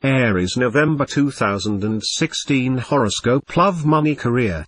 Aries, November 2016 Horoscope. Love, money, career.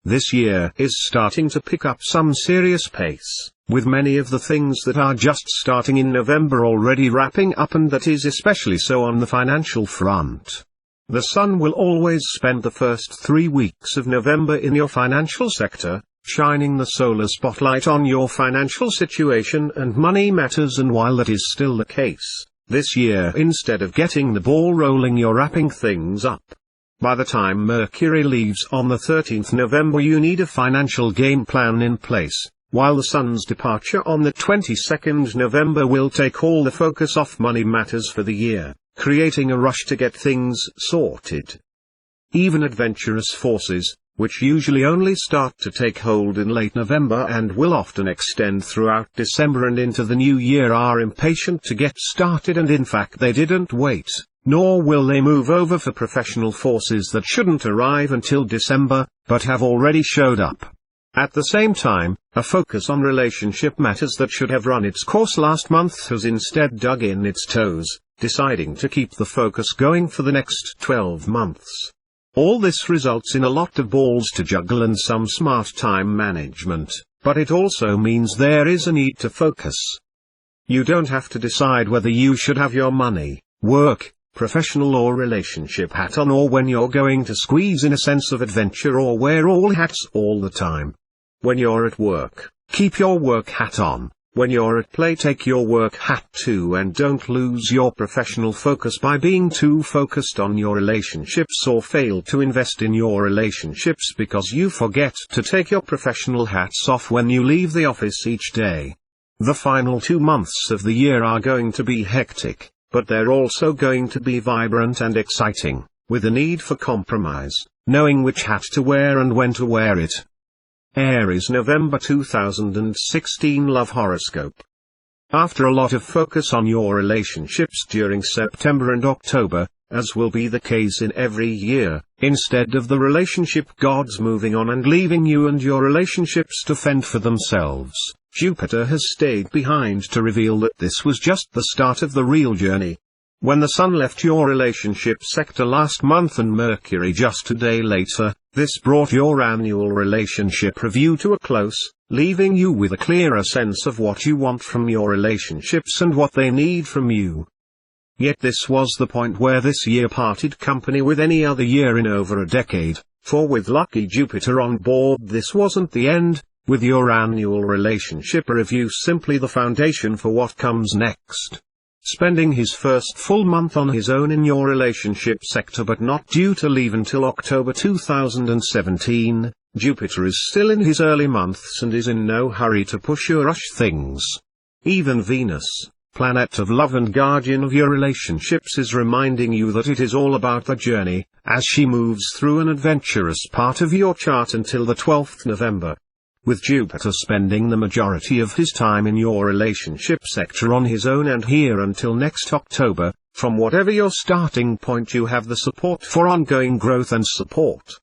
This year is starting to pick up some serious pace, with many of the things that are just starting in November already wrapping up, and that is especially so on the financial front. The sun will always spend the first 3 weeks of November in your financial sector, shining the solar spotlight on your financial situation and money matters, and while that is still the case, this year instead of getting the ball rolling you're wrapping things up. By the time Mercury leaves on the 13th November you need a financial game plan in place, while the sun's departure on the 22nd November will take all the focus off money matters for the year, creating a rush to get things sorted. Even adventurous forces, which usually only start to take hold in late November and will often extend throughout December and into the new year, are impatient to get started, and in fact they didn't wait, nor will they move over for professional forces that shouldn't arrive until December, but have already showed up. At the same time, a focus on relationship matters that should have run its course last month has instead dug in its toes, deciding to keep the focus going for the next 12 months. All this results in a lot of balls to juggle and some smart time management, but it also means there is a need to focus. You don't have to decide whether you should have your money, work, professional or relationship hat on, or when you're going to squeeze in a sense of adventure or wear all hats all the time. When you're at work, keep your work hat on. When you're at play, take your work hat too, and don't lose your professional focus by being too focused on your relationships or fail to invest in your relationships because you forget to take your professional hats off when you leave the office each day. The final 2 months of the year are going to be hectic, but they're also going to be vibrant and exciting, with a need for compromise, knowing which hat to wear and when to wear it. Aries, November 2016 Love Horoscope. After a lot of focus on your relationships during September and October, as will be the case in every year, instead of the relationship gods moving on and leaving you and your relationships to fend for themselves, Jupiter has stayed behind to reveal that this was just the start of the real journey. When the sun left your relationship sector last month and Mercury just a day later, this brought your annual relationship review to a close, leaving you with a clearer sense of what you want from your relationships and what they need from you. Yet this was the point where this year parted company with any other year in over a decade, for with lucky Jupiter on board this wasn't the end, with your annual relationship review simply the foundation for what comes next. Spending his first full month on his own in your relationship sector but not due to leave until October 2017, Jupiter is still in his early months and is in no hurry to push or rush things. Even Venus, planet of love and guardian of your relationships, is reminding you that it is all about the journey, as she moves through an adventurous part of your chart until the 12th November. With Jupiter spending the majority of his time in your relationship sector on his own and here until next October, from whatever your starting point you have the support for ongoing growth and support.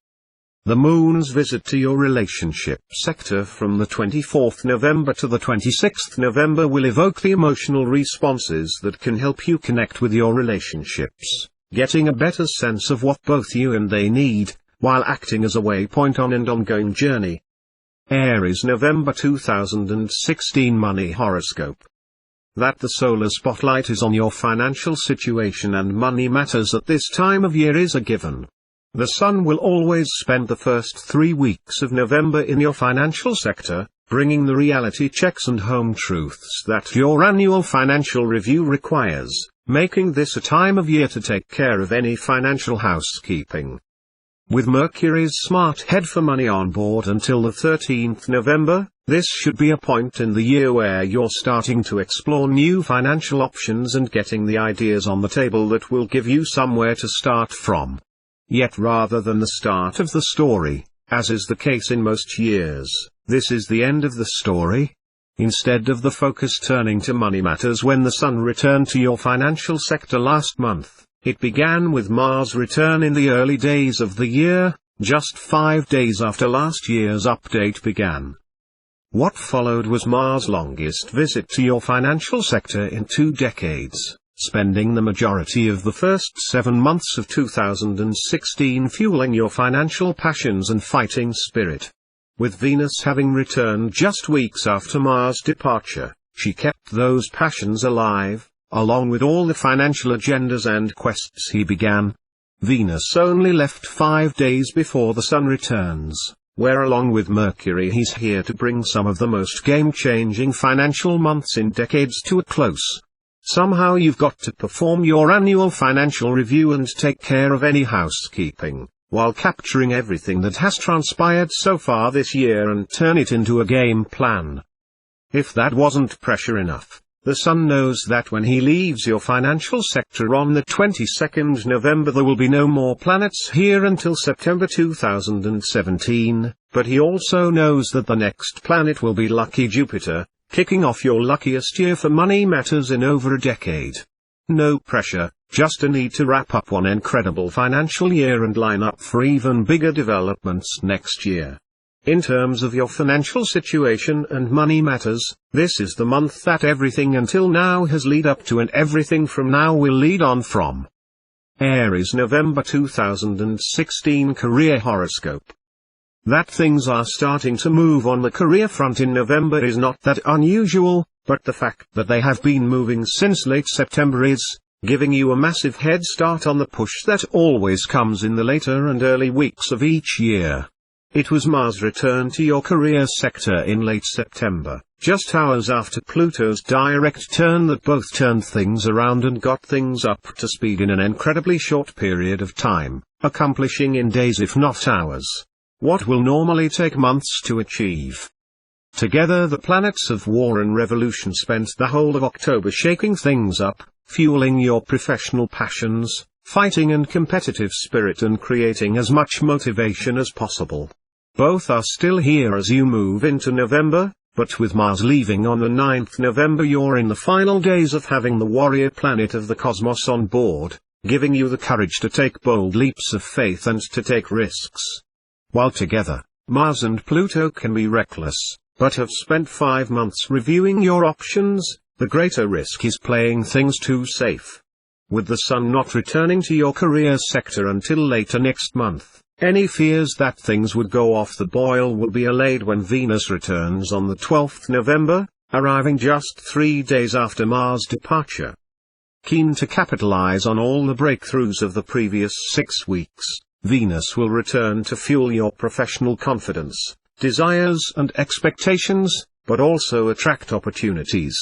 The moon's visit to your relationship sector from the 24th November to the 26th November will evoke the emotional responses that can help you connect with your relationships, getting a better sense of what both you and they need, while acting as a waypoint on an ongoing journey. Aries, November 2016 Money Horoscope. That the solar spotlight is on your financial situation and money matters at this time of year is a given. The sun will always spend the first 3 weeks of November in your financial sector, bringing the reality checks and home truths that your annual financial review requires, making this a time of year to take care of any financial housekeeping. With Mercury's smart head for money on board until the 13th November, this should be a point in the year where you're starting to explore new financial options and getting the ideas on the table that will give you somewhere to start from. Yet rather than the start of the story, as is the case in most years, this is the end of the story. Instead of the focus turning to money matters when the sun returned to your financial sector last month, it began with Mars' return in the early days of the year, just 5 days after last year's update began. What followed was Mars' longest visit to your financial sector in 2 decades, spending the majority of the first 7 months of 2016 fueling your financial passions and fighting spirit. With Venus having returned just weeks after Mars' departure, she kept those passions alive, along with all the financial agendas and quests he began. Venus only left 5 days before the Sun returns, where along with Mercury he's here to bring some of the most game-changing financial months in decades to a close. Somehow you've got to perform your annual financial review and take care of any housekeeping, while capturing everything that has transpired so far this year and turn it into a game plan. If that wasn't pressure enough, the Sun knows that when he leaves your financial sector on the 22nd November there will be no more planets here until September 2017, but he also knows that the next planet will be lucky Jupiter, kicking off your luckiest year for money matters in over a decade. No pressure, just a need to wrap up one incredible financial year and line up for even bigger developments next year. In terms of your financial situation and money matters, this is the month that everything until now has led up to and everything from now will lead on from. Aries November 2016 Career Horoscope. That things are starting to move on the career front in November is not that unusual, but the fact that they have been moving since late September is giving you a massive head start on the push that always comes in the later and early weeks of each year. It was Mars' return to your career sector in late September, just hours after Pluto's direct turn, that both turned things around and got things up to speed in an incredibly short period of time, accomplishing in days if not hours what will normally take months to achieve. Together the planets of war and revolution spent the whole of October shaking things up, fueling your professional passions, fighting and competitive spirit and creating as much motivation as possible. Both are still here as you move into November, but with Mars leaving on the 9th November you're in the final days of having the warrior planet of the cosmos on board, giving you the courage to take bold leaps of faith and to take risks. While together, Mars and Pluto can be reckless, but have spent 5 months reviewing your options. The greater risk is playing things too safe. With the Sun not returning to your career sector until later next month, any fears that things would go off the boil will be allayed when Venus returns on the 12th November, arriving just 3 days after Mars' departure. Keen to capitalize on all the breakthroughs of the previous 6 weeks, Venus will return to fuel your professional confidence, desires and expectations, but also attract opportunities.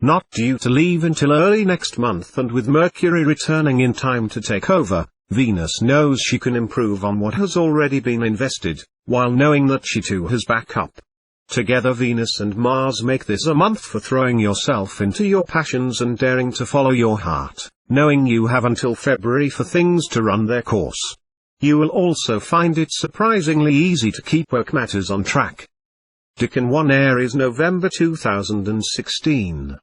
Not due to leave until early next month, and with Mercury returning in time to take over, Venus knows she can improve on what has already been invested, while knowing that she too has backup. Together Venus and Mars make this a month for throwing yourself into your passions and daring to follow your heart, knowing you have until February for things to run their course. You will also find it surprisingly easy to keep work matters on track. Decan 1 Aries November 2016.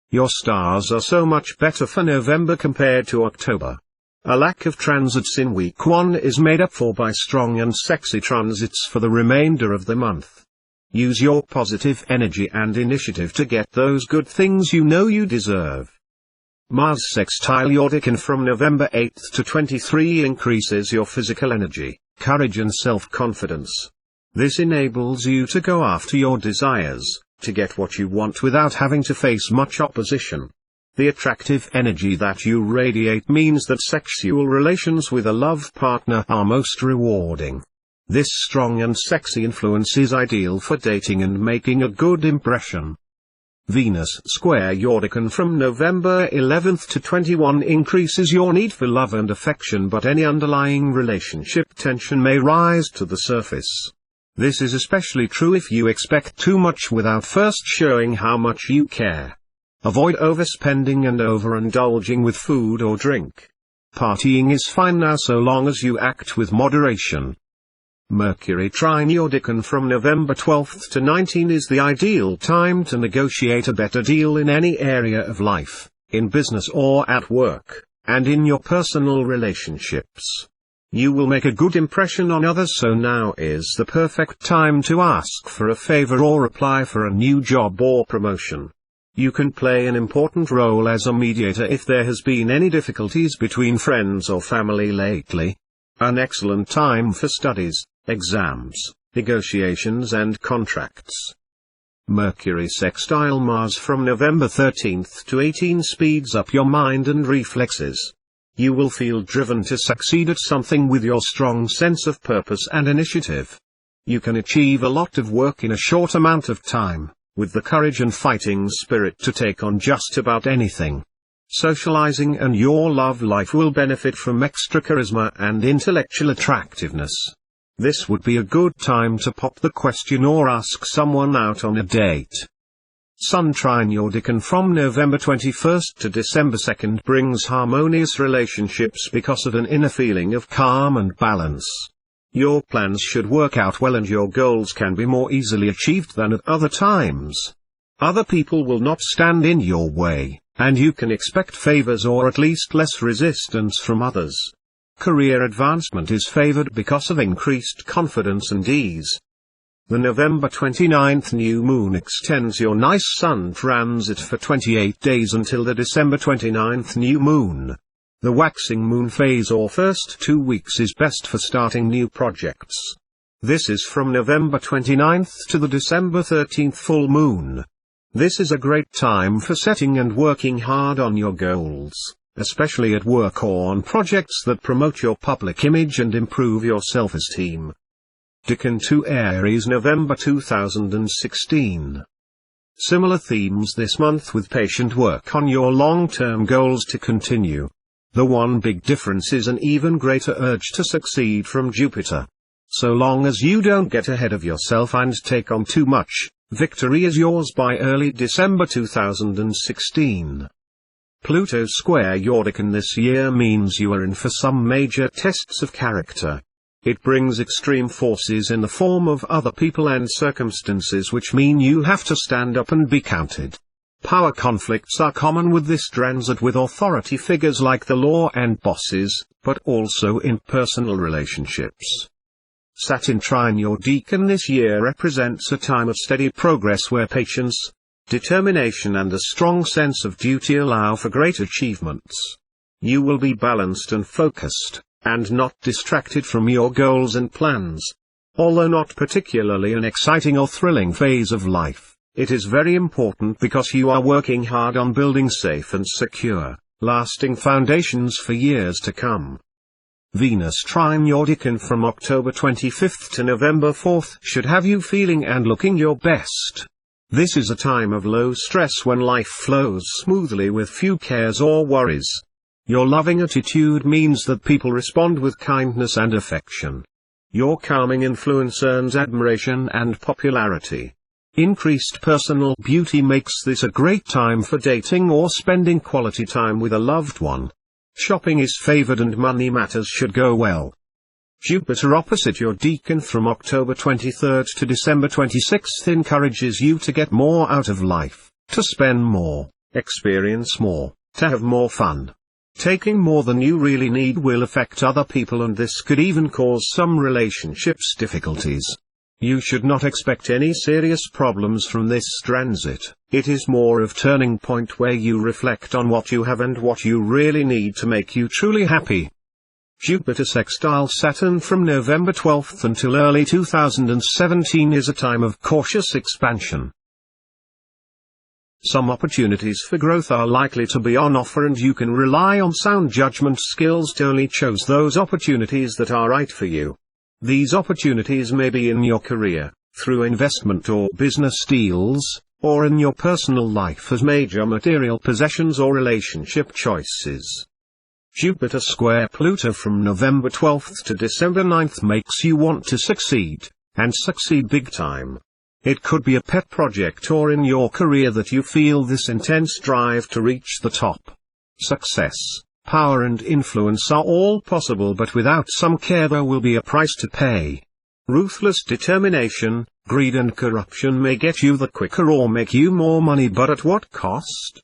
Your stars are so much better for November compared to October. A lack of transits in week 1 is made up for by strong and sexy transits for the remainder of the month. Use your positive energy and initiative to get those good things you know you deserve. Mars sextile your Decan from November 8 to 23 increases your physical energy, courage and self-confidence. This enables you to go after your desires, to get what you want without having to face much opposition. The attractive energy that you radiate means that sexual relations with a love partner are most rewarding. This strong and sexy influence is ideal for dating and making a good impression. Venus square your Decan from November 11 to 21 increases your need for love and affection, but any underlying relationship tension may rise to the surface. This is especially true if you expect too much without first showing how much you care. Avoid overspending and overindulging with food or drink. Partying is fine now so long as you act with moderation. Mercury trine your Decan from November 12 to 19 is the ideal time to negotiate a better deal in any area of life, in business or at work, and in your personal relationships. You will make a good impression on others, so now is the perfect time to ask for a favor or apply for a new job or promotion. You can play an important role as a mediator if there has been any difficulties between friends or family lately. An excellent time for studies, exams, negotiations and contracts. Mercury sextile Mars from November 13 to 18 speeds up your mind and reflexes. You will feel driven to succeed at something with your strong sense of purpose and initiative. You can achieve a lot of work in a short amount of time, with the courage and fighting spirit to take on just about anything. Socializing and your love life will benefit from extra charisma and intellectual attractiveness. This would be a good time to pop the question or ask someone out on a date. Sun trine your Decan from November 21 to December 2 brings harmonious relationships because of an inner feeling of calm and balance. Your plans should work out well and your goals can be more easily achieved than at other times. Other people will not stand in your way, and you can expect favors or at least less resistance from others. Career advancement is favored because of increased confidence and ease. The November 29th new moon extends your nice sun transit for 28 days until the December 29th new moon. The waxing moon phase or first 2 weeks is best for starting new projects. This is from November 29th to the December 13th full moon. This is a great time for setting and working hard on your goals, especially at work or on projects that promote your public image and improve your self-esteem. Decan to Aries November 2016. Similar themes this month with patient work on your long-term goals to continue. The one big difference is an even greater urge to succeed from Jupiter. So long as you don't get ahead of yourself and take on too much, victory is yours by early December 2016. Pluto square your Decan this year means you are in for some major tests of character. It brings extreme forces in the form of other people and circumstances which mean you have to stand up and be counted. Power conflicts are common with this transit with authority figures like the law and bosses, but also in personal relationships. Saturn trine your Decan this year represents a time of steady progress where patience, determination and a strong sense of duty allow for great achievements. You will be balanced and focused, and not distracted from your goals and plans. Although not particularly an exciting or thrilling phase of life, it is very important because you are working hard on building safe and secure, lasting foundations for years to come. Venus trine your Decan from October 25 to November 4 should have you feeling and looking your best. This is a time of low stress when life flows smoothly with few cares or worries. Your loving attitude means that people respond with kindness and affection. Your calming influence earns admiration and popularity. Increased personal beauty makes this a great time for dating or spending quality time with a loved one. Shopping is favored and money matters should go well. Jupiter opposite your Decan from October 23 to December 26 encourages you to get more out of life, to spend more, experience more, to have more fun. Taking more than you really need will affect other people and this could even cause some relationships difficulties. You should not expect any serious problems from this transit. It is more of turning point where you reflect on what you have and what you really need to make you truly happy. Jupiter sextile Saturn from November 12 until early 2017 is a time of cautious expansion. Some opportunities for growth are likely to be on offer and you can rely on sound judgment skills to only choose those opportunities that are right for you. These opportunities may be in your career, through investment or business deals, or in your personal life as major material possessions or relationship choices. Jupiter square Pluto from November 12 to December 9 makes you want to succeed, and succeed big time. It could be a pet project or in your career that you feel this intense drive to reach the top. Success, power and influence are all possible, but without some care there will be a price to pay. Ruthless determination, greed and corruption may get you the quicker or make you more money, but at what cost?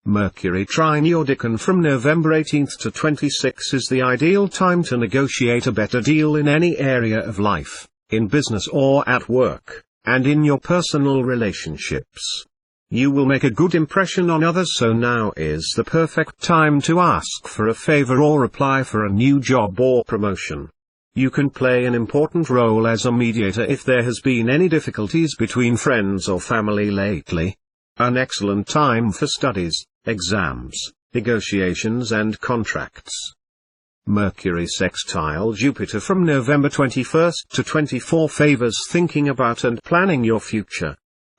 Mercury trine your Decan from November 18 to 26 is the ideal time to negotiate a better deal in any area of life, in business or at work, and in your personal relationships. You will make a good impression on others, so now is the perfect time to ask for a favor or apply for a new job or promotion. You can play an important role as a mediator if there has been any difficulties between friends or family lately. An excellent time for studies, exams, negotiations and contracts. Mercury sextile Jupiter from November 21st to 24 favors thinking about and planning your future.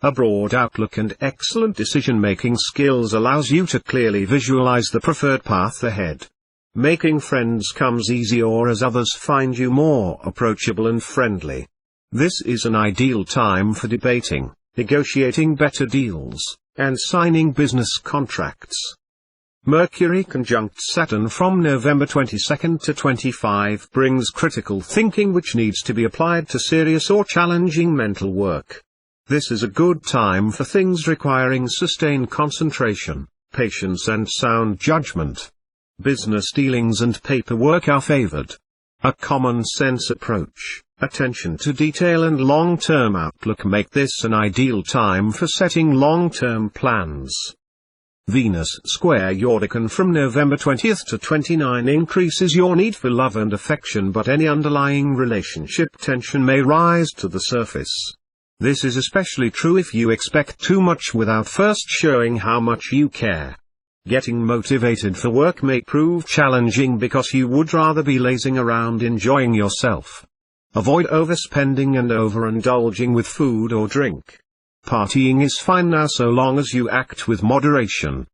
A broad outlook and excellent decision-making skills allows you to clearly visualize the preferred path ahead. Making friends comes easier as others find you more approachable and friendly. This is an ideal time for debating, negotiating better deals, and signing business contracts. Mercury conjunct Saturn from November 22nd to 25 brings critical thinking which needs to be applied to serious or challenging mental work. This is a good time for things requiring sustained concentration, patience and sound judgment. Business dealings and paperwork are favored. A common-sense approach, attention to detail and long-term outlook make this an ideal time for setting long-term plans. Venus square your Decan from November 20th to 29 increases your need for love and affection, but any underlying relationship tension may rise to the surface. This is especially true if you expect too much without first showing how much you care. Getting motivated for work may prove challenging because you would rather be lazing around enjoying yourself. Avoid overspending and overindulging with food or drink. Partying is fine now so long as you act with moderation.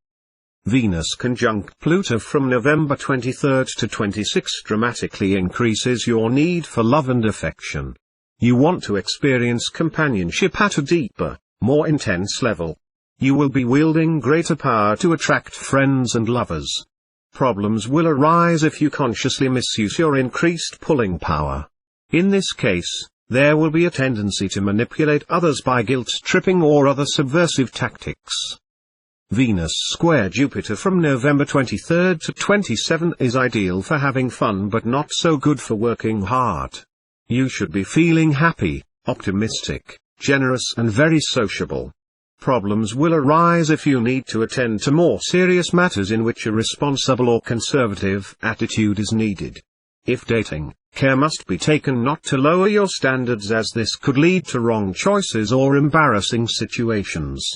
Venus conjunct Pluto from November 23rd to 26 dramatically increases your need for love and affection. You want to experience companionship at a deeper, more intense level. You will be wielding greater power to attract friends and lovers. Problems will arise if you consciously misuse your increased pulling power. In this case, there will be a tendency to manipulate others by guilt-tripping or other subversive tactics. Venus square Jupiter from November 23rd to 27 is ideal for having fun but not so good for working hard. You should be feeling happy, optimistic, generous and very sociable. Problems will arise if you need to attend to more serious matters in which a responsible or conservative attitude is needed. If dating, care must be taken not to lower your standards as this could lead to wrong choices or embarrassing situations.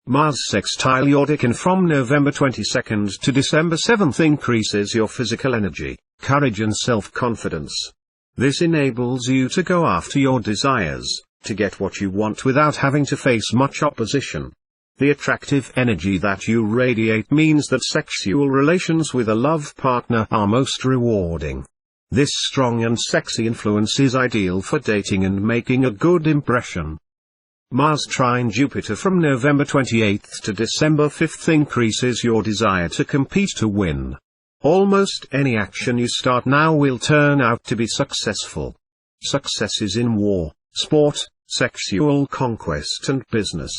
Mars sextile your Decan from November 22nd to December 7th increases your physical energy, courage and self-confidence. This enables you to go after your desires, to get what you want without having to face much opposition. The attractive energy that you radiate means that sexual relations with a love partner are most rewarding. This strong and sexy influence is ideal for dating and making a good impression. Mars trine Jupiter from November 28th to December 5th increases your desire to compete to win. Almost any action you start now will turn out to be successful. Successes in war, sport, sexual conquest and business.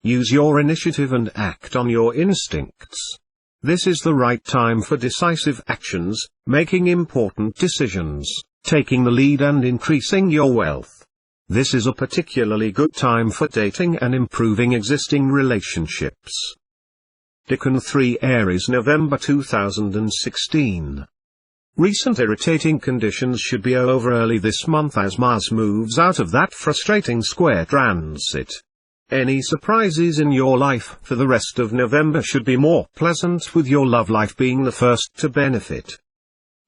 Use your initiative and act on your instincts. This is the right time for decisive actions, making important decisions, taking the lead and increasing your wealth. This is a particularly good time for dating and improving existing relationships. Decan 3 Aries November 2016. Recent irritating conditions should be over early this month as Mars moves out of that frustrating square transit. Any surprises in your life for the rest of November should be more pleasant, with your love life being the first to benefit.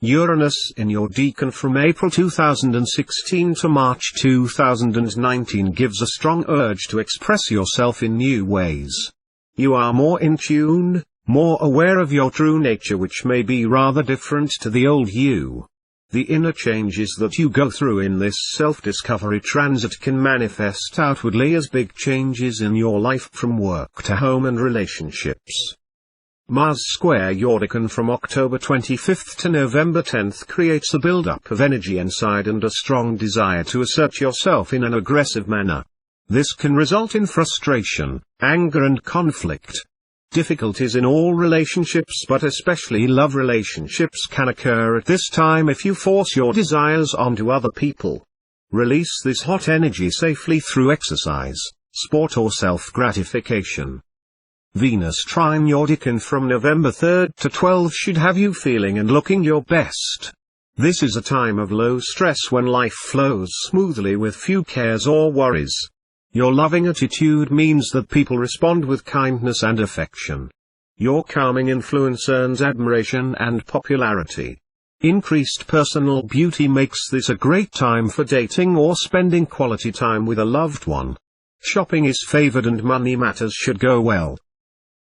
Uranus in your Decan from April 2016 to March 2019 gives a strong urge to express yourself in new ways. You are more in tune, more aware of your true nature, which may be rather different to the old you. The inner changes that you go through in this self-discovery transit can manifest outwardly as big changes in your life from work to home and relationships. Mars square your Decan from October 25th to November 10th creates a build-up of energy inside and a strong desire to assert yourself in an aggressive manner. This can result in frustration, anger and conflict. Difficulties in all relationships, but especially love relationships, can occur at this time if you force your desires onto other people. Release this hot energy safely through exercise, sport or self-gratification. Venus trine your Decan from November 3rd to 12th should have you feeling and looking your best. This is a time of low stress when life flows smoothly with few cares or worries. Your loving attitude means that people respond with kindness and affection. Your calming influence earns admiration and popularity. Increased personal beauty makes this a great time for dating or spending quality time with a loved one. Shopping is favored and money matters should go well.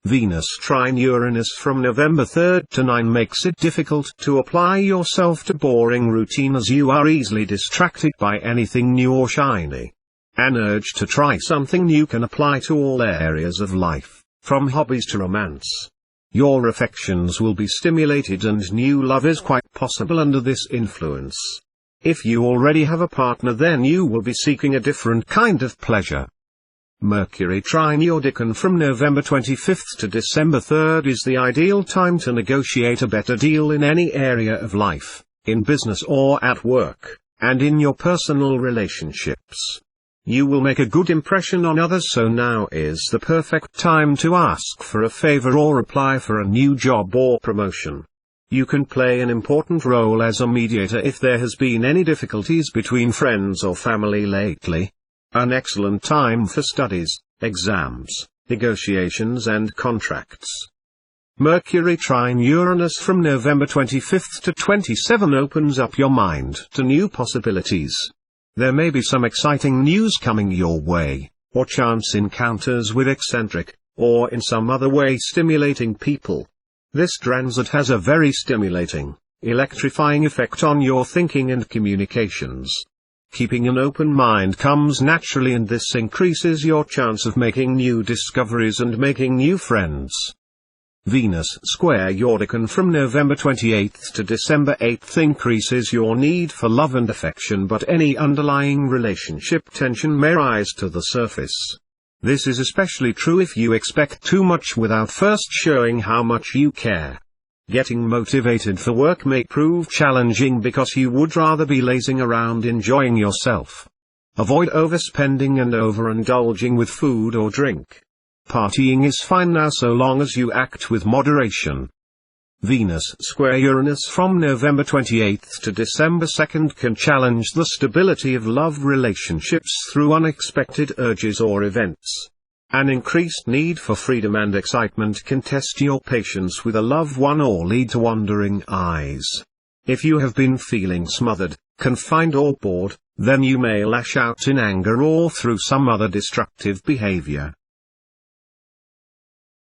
Venus trine Uranus from November 3rd to 9 makes it difficult to apply yourself to boring routine as you are easily distracted by anything new or shiny. An urge to try something new can apply to all areas of life, from hobbies to romance. Your affections will be stimulated and new love is quite possible under this influence. If you already have a partner, then you will be seeking a different kind of pleasure. Mercury trine your Decan from November 25th to December 3rd is the ideal time to negotiate a better deal in any area of life, in business or at work, and in your personal relationships. You will make a good impression on others, so now is the perfect time to ask for a favor or apply for a new job or promotion. You can play an important role as a mediator if there has been any difficulties between friends or family lately. An excellent time for studies, exams, negotiations and contracts. Mercury trine Uranus from November 25th to 27 opens up your mind to new possibilities. There may be some exciting news coming your way, or chance encounters with eccentric, or in some other way stimulating people. This transit has a very stimulating, electrifying effect on your thinking and communications. Keeping an open mind comes naturally, and this increases your chance of making new discoveries and making new friends. Venus square your Decan from November 28th to December 8th increases your need for love and affection, but any underlying relationship tension may rise to the surface. This is especially true if you expect too much without first showing how much you care. Getting motivated for work may prove challenging because you would rather be lazing around enjoying yourself. Avoid overspending and overindulging with food or drink. Partying is fine now so long as you act with moderation. Venus square Uranus from November 28th to December 2nd can challenge the stability of love relationships through unexpected urges or events. An increased need for freedom and excitement can test your patience with a loved one or lead to wandering eyes. If you have been feeling smothered, confined or bored, then you may lash out in anger or through some other destructive behavior.